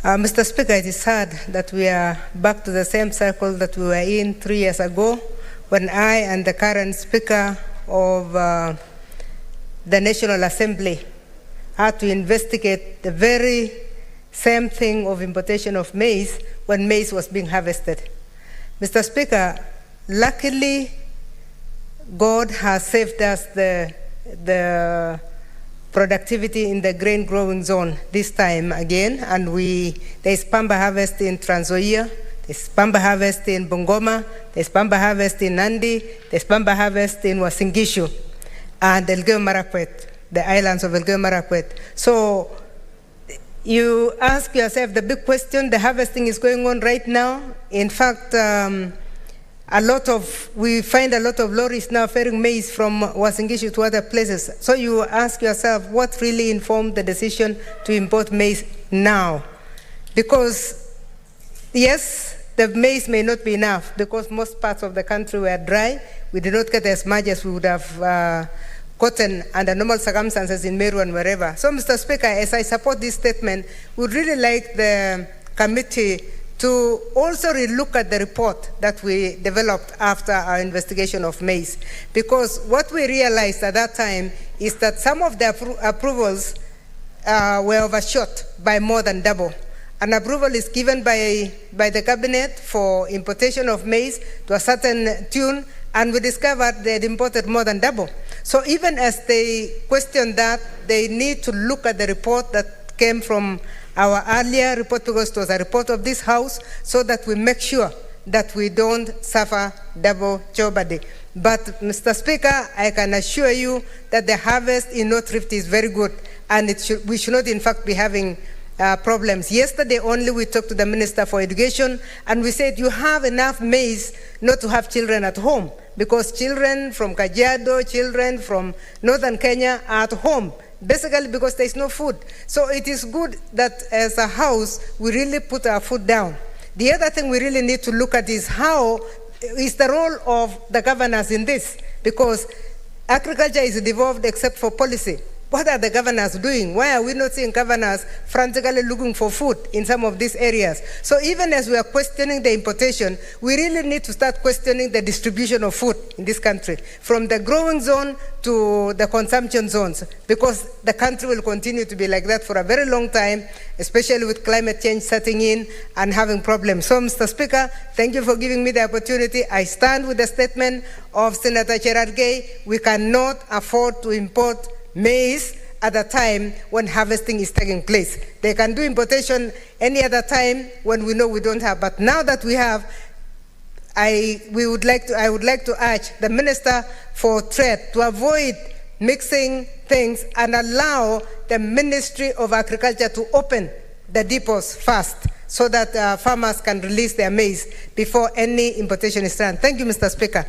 Mr. Speaker, it is sad that we are back to the same cycle that we were in 3 years ago when I and the current Speaker of the National Assembly had to investigate the very same thing of importation of maize when maize was being harvested. Mr. Speaker, luckily, God has saved us the productivity in the grain growing zone this time again, and there's pamba harvest in Trans Nzoia, there's pamba harvest in Bungoma, there's pamba harvest in Nandi, there's pamba harvest in Uasin Gishu and Elgeyo Marakwet, the islands of Elgeyo Marakwet. So you ask yourself the big question. The harvesting is going on right now. In fact, we find a lot of lorries now ferrying maize from Uasin Gishu to other places. So you ask yourself, what really informed the decision to import maize now? Because yes, the maize may not be enough because most parts of the country were dry. We did not get as much as we would have gotten under normal circumstances in Meru and wherever. So, Mr. Speaker, as I support this statement, we would really like the committee to also relook at the report that we developed after our investigation of maize. Because what we realized at that time is that some of the approvals were overshot by more than double. An approval is given by the cabinet for importation of maize to a certain tune, and we discovered they had imported more than double. So even as they question that, they need to look at the report that came from our earlier report, because it was a report of this House, so that we make sure that we don't suffer double jeopardy. But, Mr. Speaker, I can assure you that the harvest in North Rift is very good, and we should not, in fact, be having problems. Yesterday only we talked to the Minister for Education, and we said you have enough maize not to have children at home, because children from Kajiado, children from northern Kenya are at home, basically because there is no food. So it is good that as a House, we really put our foot down. The other thing we really need to look at is how is the role of the governors in this, because agriculture is devolved except for policy. What are the governors doing? Why are we not seeing governors frantically looking for food in some of these areas? So even as we are questioning the importation, we really need to start questioning the distribution of food in this country, from the growing zone to the consumption zones, because the country will continue to be like that for a very long time, especially with climate change setting in and having problems. So, Mr. Speaker, thank you for giving me the opportunity. I stand with the statement of Senator Gerard Gay. We cannot afford to import maize at a time when harvesting is taking place. They can do importation any other time when we know we don't have. But now that we have, I would like to urge the Minister for Trade to avoid mixing things and allow the Ministry of Agriculture to open the depots first, so that farmers can release their maize before any importation is done. Thank you, Mr. Speaker.